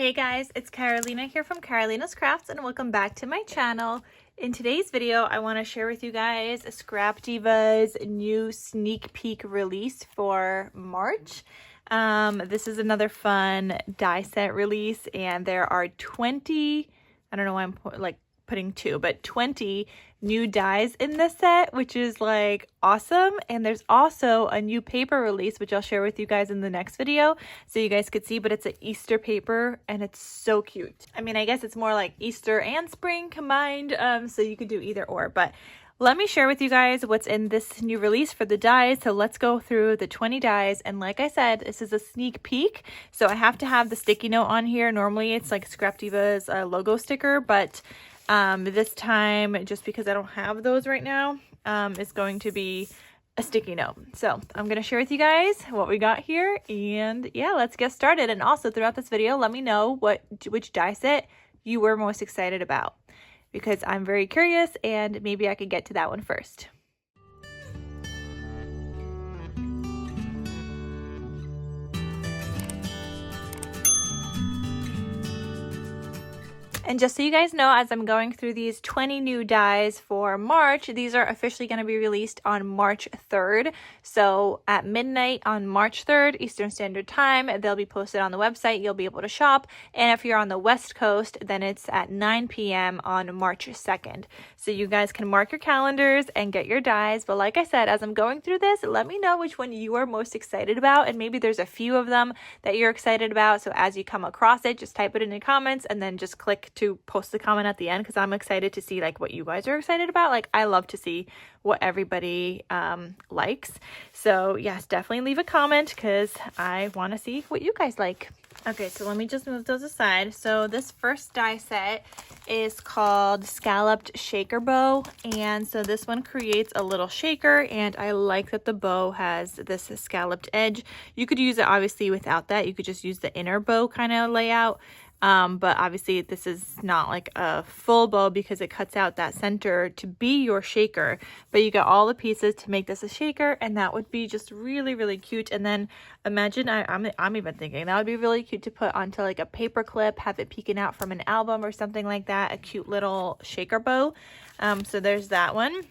Hey guys, it's Carolina here from KarolinasKrafts and welcome back to my channel. In today's video, I want to share with you guys Scrap Diva's new sneak peek release for March. This is another fun die set release and there are 20, I don't know why I'm putting two, but 20 new dies in this set, which is like awesome. And there's also a new paper release, which I'll share with you guys in the next video so you guys could see, but it's an Easter paper and it's so cute. I mean, I guess it's more like Easter and spring combined, so you could do either or, but let me share with you guys what's in this new release for the dies. So let's go through the 20 dies. And like I said, this is a sneak peek. So I have to have the sticky note on here. Normally it's like Scrap Diva's logo sticker, but this time, just because I don't have those right now, is going to be a sticky note. So I'm going to share with you guys what we got here. And yeah, let's get started. And also throughout this video, let me know which die set you were most excited about, because I'm very curious and maybe I could get to that one first. And just so you guys know, as I'm going through these 20 new dies for March, these are officially going to be released on March 3rd. So at midnight on March 3rd, Eastern Standard Time, they'll be posted on the website. You'll be able to shop. And if you're on the West Coast, then it's at 9 p.m. on March 2nd. So you guys can mark your calendars and get your dies. But like I said, as I'm going through this, let me know which one you are most excited about. And maybe there's a few of them that you're excited about. So as you come across it, just type it in the comments and then just click to post the comment at the end, because I'm excited to see like what you guys are excited about. Like I love to see what everybody likes. So yes, definitely leave a comment because I want to see what you guys like. Okay, so let me just move those aside. So this first die set is called Scalloped Shaker Bow, and so this one creates a little shaker, and I like that the bow has this scalloped edge. You could use it obviously without that. You could just use the inner bow kind of layout. But obviously this is not like a full bow because it cuts out that center to be your shaker, but you got all the pieces to make this a shaker, and that would be just really, really cute. And then imagine, I'm even thinking that would be really cute to put onto like a paper clip, have it peeking out from an album or something like that, a cute little shaker bow. So there's that one.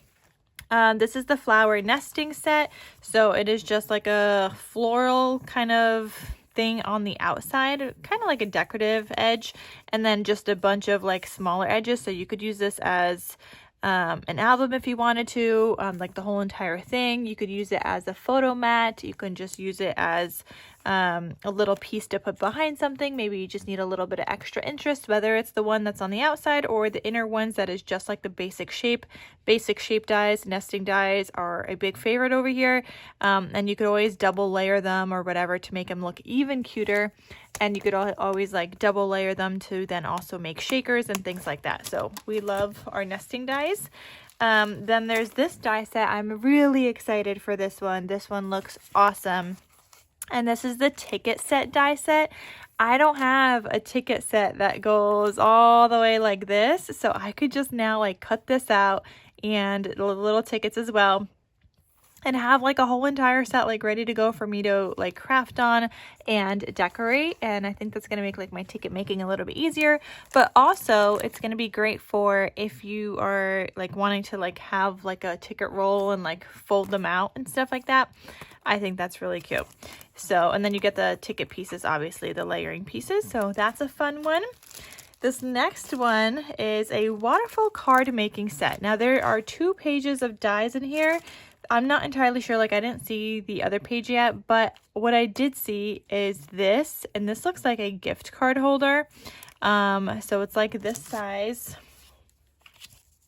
This is the flower nesting set. So it is just like a floral kind of thing on the outside, kind of like a decorative edge, and then just a bunch of like smaller edges. So you could use this as an album if you wanted to, like the whole entire thing. You could use it as a photo mat. You can just use it as a little piece to put behind something. Maybe you just need a little bit of extra interest, whether it's the one that's on the outside or the inner ones that is just like the basic shape. Basic shape dies, nesting dies are a big favorite over here, and you could always double layer them or whatever to make them look even cuter. And you could always like double layer them to then also make shakers and things like that. So we love our nesting dies. Then there's this die set. I'm really excited for this one. This one looks awesome. And this is the ticket set die set. I don't have a ticket set that goes all the way like this, so I could just now like cut this out and the little tickets as well, and have like a whole entire set like ready to go for me to like craft on and decorate. And I think that's going to make like my ticket making a little bit easier, but also it's going to be great for if you are like wanting to like have like a ticket roll and like fold them out and stuff like that. I think that's really cute. So, and then you get the ticket pieces, obviously the layering pieces. So that's a fun one. This next one is a waterfall card making set. Now there are 2 pages of dies in here. I'm not entirely sure, like I didn't see the other page yet, but what I did see is this, and this looks like a gift card holder. So it's like this size.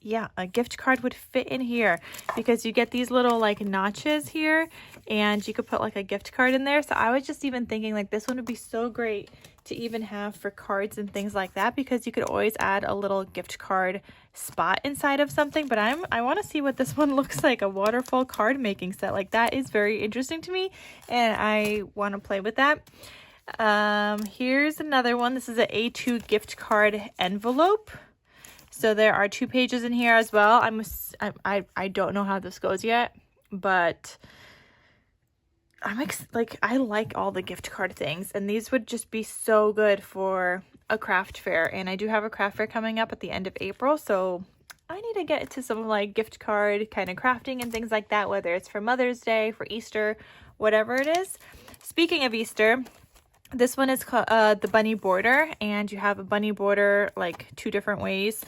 Yeah, a gift card would fit in here because you get these little like notches here, and you could put like a gift card in there. So I was just even thinking like this one would be so great to even have for cards and things like that, because you could always add a little gift card spot inside of something. But I want to see what this one looks like, a waterfall card making set. Like that is very interesting to me, and I want to play with that. Here's another one. This is an A2 gift card envelope. So there are 2 pages in here as well. I don't know how this goes yet, but like, I like all the gift card things, and these would just be so good for a craft fair. And I do have a craft fair coming up at the end of April, so I need to get to some like gift card kind of crafting and things like that, whether it's for Mother's Day, for Easter, whatever it is. Speaking of Easter, this one is called the bunny border, and you have a bunny border like 2 different ways.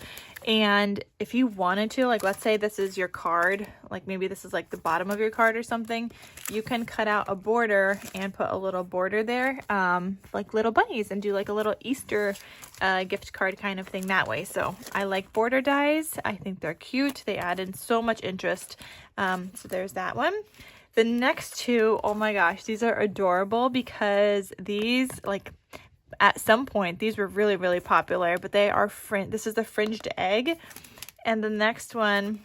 And if you wanted to, like, let's say this is your card, like maybe this is like the bottom of your card or something, you can cut out a border and put a little border there, like little bunnies, and do like a little Easter gift card kind of thing that way. So I like border dies. I think they're cute. They add in so much interest. So there's that one. The next 2, oh my gosh, these are adorable, because these, like, at some point these were really, really popular, but they are this is the fringed egg, and the next one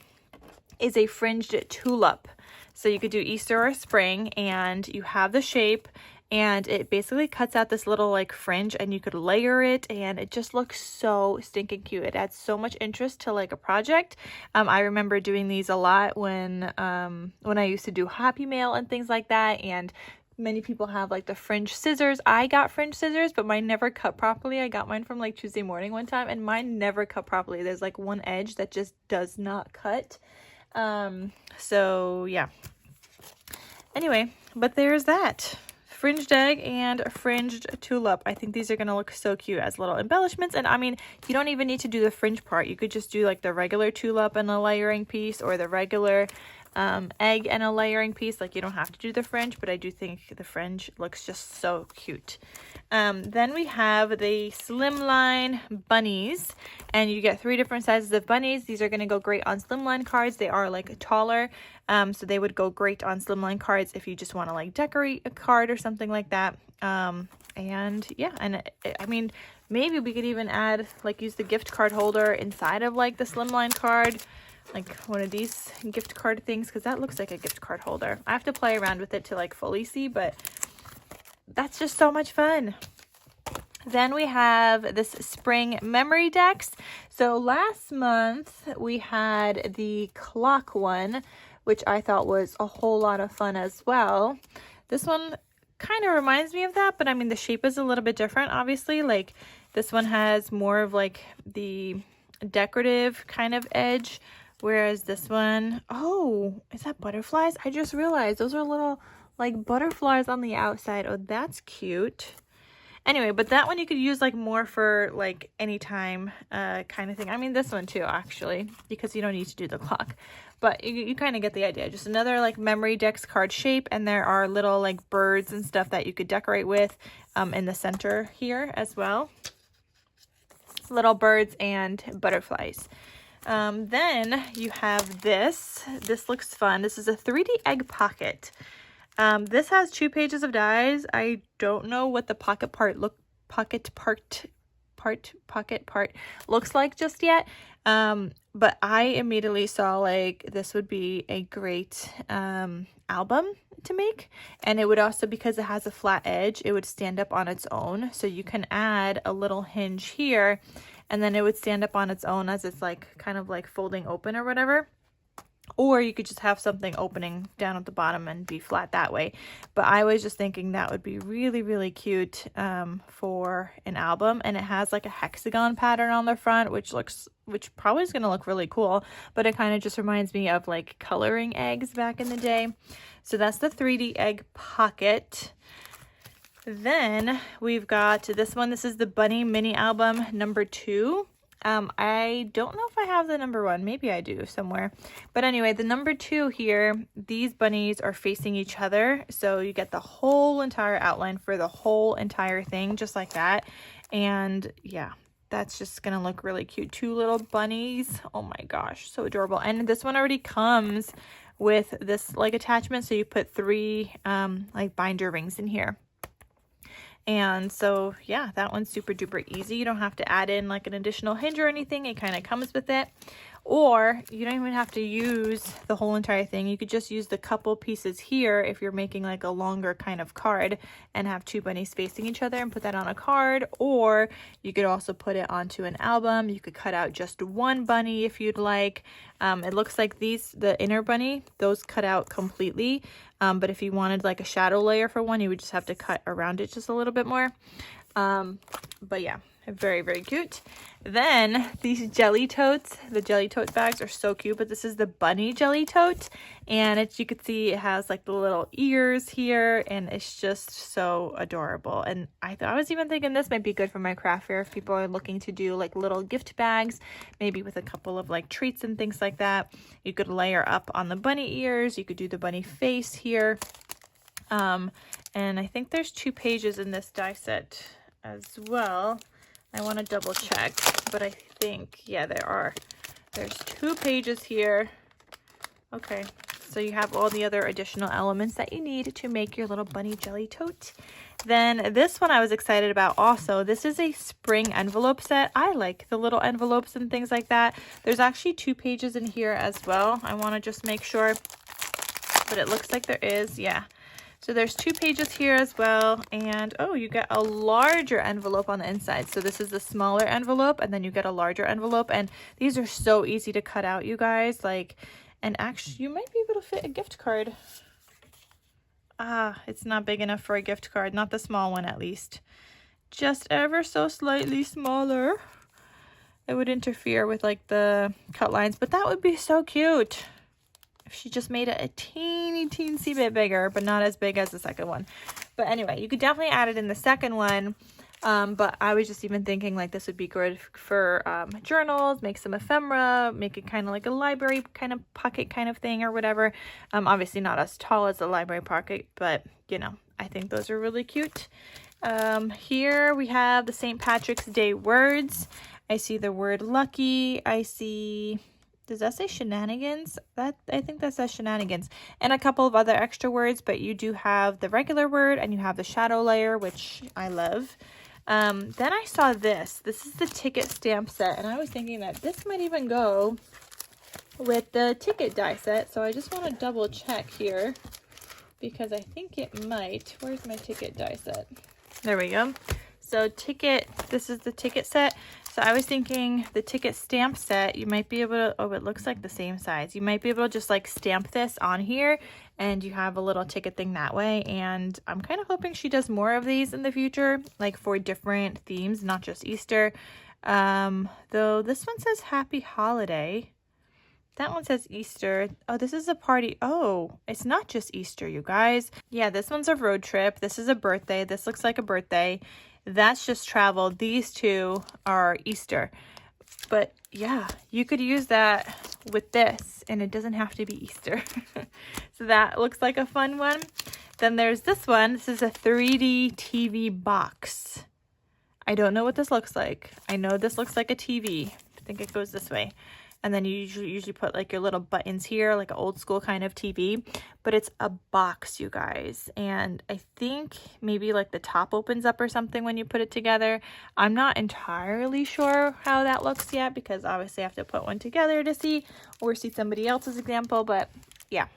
is a fringed tulip. So you could do Easter or spring, and you have the shape, and it basically cuts out this little like fringe, and you could layer it, and it just looks so stinking cute. It adds so much interest to like a project. I remember doing these a lot when I used to do Happy Mail and things like that, and many people have like the fringe scissors. I got fringe scissors, but mine never cut properly. I got mine from like Tuesday Morning one time, and mine never cut properly. There's like one edge that just does not cut. So yeah. Anyway, but there's that. Fringed egg and fringed tulip. I think these are going to look so cute as little embellishments. And I mean, you don't even need to do the fringe part. You could just do like the regular tulip and a layering piece, or the regular egg and a layering piece. Like, you don't have to do the fringe, but I do think the fringe looks just so cute. Then we have the slimline bunnies, and you get 3 different sizes of bunnies. These are going to go great on slimline cards. They are like taller, so they would go great on slimline cards if you just want to like decorate a card or something like that. And yeah, and I mean, maybe we could even add, like, use the gift card holder inside of like the slimline card, like one of these gift card things, because that looks like a gift card holder. I have to play around with it to like fully see, but that's just so much fun. Then we have this spring memory decks. So last month we had the clock one, which I thought was a whole lot of fun as well. This one kind of reminds me of that, but I mean, the shape is a little bit different, obviously. Like, this one has more of like the decorative kind of edge, whereas this one, oh, is that butterflies? I just realized those are little like butterflies on the outside. Oh, that's cute. Anyway, but that one you could use like more for like anytime kind of thing. I mean, this one too, actually, because you don't need to do the clock, but you kind of get the idea. Just another like memory decks card shape, and there are little like birds and stuff that you could decorate with in the center here as well. Little birds and butterflies. Then you have this. This looks fun. This is a 3D egg pocket. This has 2 pages of dies. I don't know what the pocket part looks like just yet. But I immediately saw like this would be a great album to make, and it would also, because it has a flat edge, it would stand up on its own. So you can add a little hinge here, and then it would stand up on its own as it's like kind of like folding open or whatever. Or you could just have something opening down at the bottom and be flat that way. But I was just thinking that would be really, really cute for an album. And it has like a hexagon pattern on the front, which probably is going to look really cool. But it kind of just reminds me of like coloring eggs back in the day. So that's the 3D egg pocket. Then we've got this one. This is the Bunny Mini Album number 2. I don't know if I have the number 1. Maybe I do somewhere. But anyway, the number 2 here, these bunnies are facing each other. So you get the whole entire outline for the whole entire thing, just like that. And yeah, that's just going to look really cute. 2 little bunnies. Oh my gosh, so adorable. And this one already comes with this like attachment. So you put 3 like binder rings in here. And so, yeah, that one's super duper easy. You don't have to add in like an additional hinge or anything. It kind of comes with it. Or you don't even have to use the whole entire thing. You could just use the couple pieces here if you're making like a longer kind of card and have two bunnies facing each other and put that on a card. Or you could also put it onto an album. You could cut out just one bunny if you'd like. It looks like these, the inner bunny, those cut out completely. But if you wanted like a shadow layer for one, you would just have to cut around it just a little bit more. But yeah, very, very cute. Then these jelly totes, the jelly tote bags are so cute, but this is the bunny jelly tote. And you could see it has like the little ears here, and it's just so adorable. And I was even thinking this might be good for my craft fair if people are looking to do like little gift bags, maybe with a couple of like treats and things like that. You could layer up on the bunny ears. You could do the bunny face here. And I think there's 2 pages in this die set as well. I want to double check, but I think, yeah, there's 2 pages here. Okay, so you have all the other additional elements that you need to make your little bunny jelly tote. Then this one I was excited about also. This is a spring envelope set. I like the little envelopes and things like that. There's actually 2 pages in here as well. I want to just make sure, but it looks like there is, yeah. So there's 2 pages here as well, and oh, you get a larger envelope on the inside. So this is the smaller envelope, and then you get a larger envelope, and these are so easy to cut out, you guys. Like, and actually, you might be able to fit a gift card. Ah, it's not big enough for a gift card, not the small one at least. Just ever so slightly smaller. It would interfere with like the cut lines, but that would be so cute. She just made it a teensy bit bigger, but not as big as the second one. But anyway, you could definitely add it in the second one. But I was just even thinking like this would be good for journals, make some ephemera, make it kind of like a library kind of pocket kind of thing or whatever. Obviously not as tall as the library pocket, but you know, I think those are really cute. Here we have the St. Patrick's Day words. I see the word lucky. I see... Does that say shenanigans? I think that says shenanigans. And a couple of other extra words, but you do have the regular word and you have the shadow layer, which I love. Then I saw this. This is the ticket stamp set, and I was thinking that this might even go with the ticket die set. So I just want to double check here because I think it might. Where's my ticket die set? There we go. So this is the ticket set. So I was thinking the ticket stamp set, you might be able to, oh, it looks like the same size. You might be able to just like stamp this on here and you have a little ticket thing that way. And I'm kind of hoping she does more of these in the future, like for different themes, not just Easter. Though this one says Happy Holiday. That one says Easter. Oh, this is a party. Oh, it's not just Easter, you guys. Yeah, this one's a road trip. This is a birthday. This looks like a birthday. That's just travel. These 2 are Easter. But yeah, you could use that with this and it doesn't have to be Easter. So that looks like a fun one. Then there's this one. This is a 3D TV box. I don't know what this looks like. I know this looks like a TV. I think it goes this way. And then you usually put like your little buttons here, like an old school kind of TV. But it's a box, you guys. And I think maybe like the top opens up or something when you put it together. I'm not entirely sure how that looks yet because obviously I have to put one together to see or see somebody else's example. But yeah.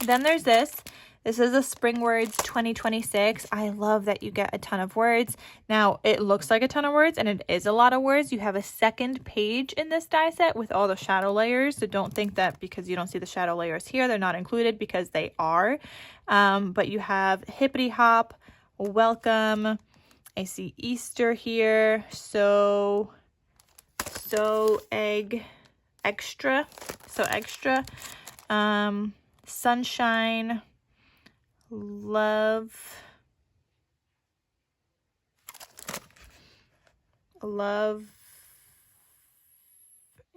Then there's this. This is a Spring Words 2026. I love that you get a ton of words. Now, it looks like a ton of words, and it is a lot of words. You have a second page in this die set with all the shadow layers. So don't think that because you don't see the shadow layers here, they're not included because they are. But you have Hippity Hop, Welcome. I see Easter here. So extra. Sunshine. Love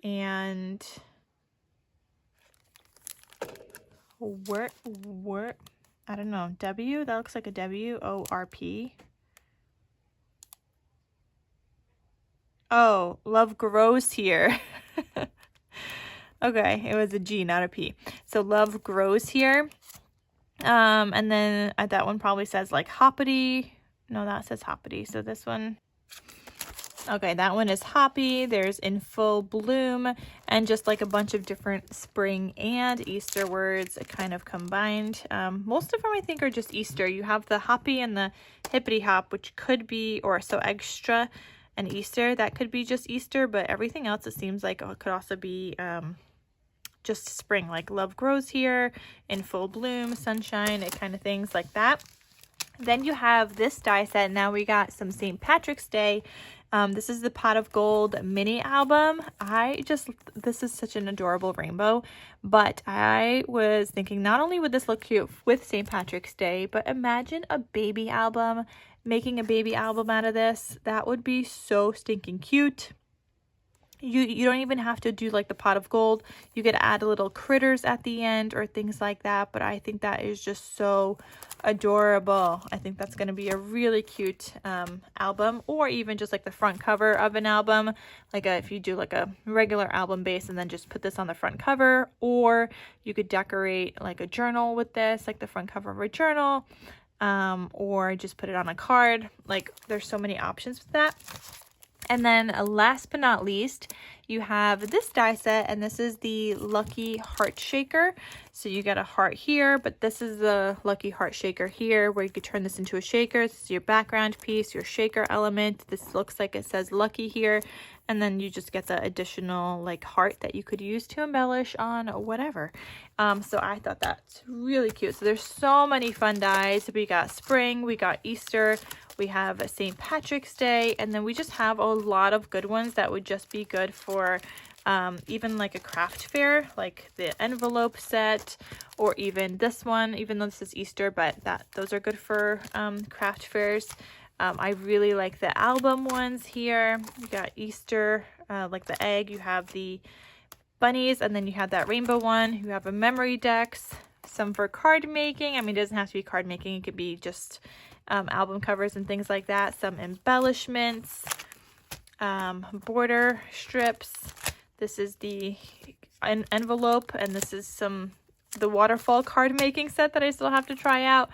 and work. I don't know. W, that looks like a W. O-R-P. Oh, love grows here. Okay, it was a G, not a P. So love grows here. And then that one probably says like hoppity. No, that says hoppity. So this one, Okay, that one is Hoppy. There's In Full Bloom, and just like a bunch of different spring and Easter words kind of combined. Most of them I think are just Easter. You have the Hoppy and the Hippity Hop, which could be, or so extra and Easter, that could be just Easter, but everything else it seems like it could also be just spring, like Love Grows Here, In Full Bloom, Sunshine, it kind of things like that. Then you have this die set. Now we got some St. Patrick's Day. This is the Pot of Gold mini album. This is such an adorable rainbow, but I was thinking not only would this look cute with St. Patrick's Day, but imagine a baby album, making a baby album out of this. That would be so stinking cute. You don't even have to do like the pot of gold. You could add little critters at the end or things like that, but I think that is just so adorable. I think that's going to be a really cute album, or even just like the front cover of an album, like if you do like a regular album base and then just put this on the front cover, or you could decorate like a journal with this, like the front cover of a journal, or just put it on a card. Like there's so many options with that. And then last but not least, you have this die set, and this is the Lucky Heart Shaker. So you get a heart here, but this is the Lucky Heart Shaker here, where you could turn this into a shaker. This is your background piece, your shaker element. This looks like it says Lucky here, and then you just get the additional like heart that you could use to embellish on whatever. So I thought that's really cute. So there's so many fun dies. We got spring, we got Easter, we have St. Patrick's Day, and then we just have a lot of good ones that would just be good for even like a craft fair, like the envelope set, or even this one, even though this is Easter, but those are good for craft fairs. I really like the album ones here. You got Easter, like the egg, you have the bunnies, and then you have that rainbow one. You have a memory decks, some for card making. I mean, it doesn't have to be card making, it could be just album covers and things like that. Some embellishments, border strips. This is the envelope, and this is the waterfall card making set that I still have to try out.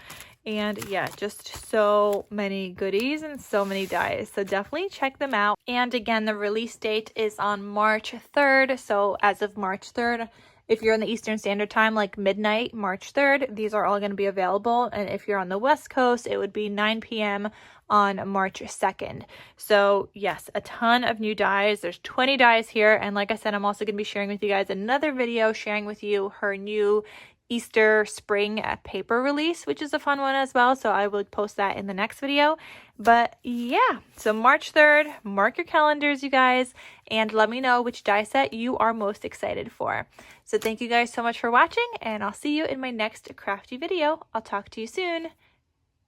And yeah, just so many goodies and so many dies. So definitely check them out. And again, the release date is on March 3rd. So as of March 3rd, if you're in the Eastern Standard Time, like midnight, March 3rd, these are all going to be available. And if you're on the West Coast, it would be 9 p.m. on March 2nd. So yes, a ton of new dies. There's 20 dies here. And like I said, I'm also going to be sharing with you guys another video sharing with you her new Easter spring paper release, which is a fun one as well. So I will post that in the next video. But yeah, so March 3rd, mark your calendars, you guys, and let me know which die set you are most excited for. So thank you guys so much for watching, and I'll see you in my next crafty video. I'll talk to you soon.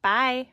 Bye.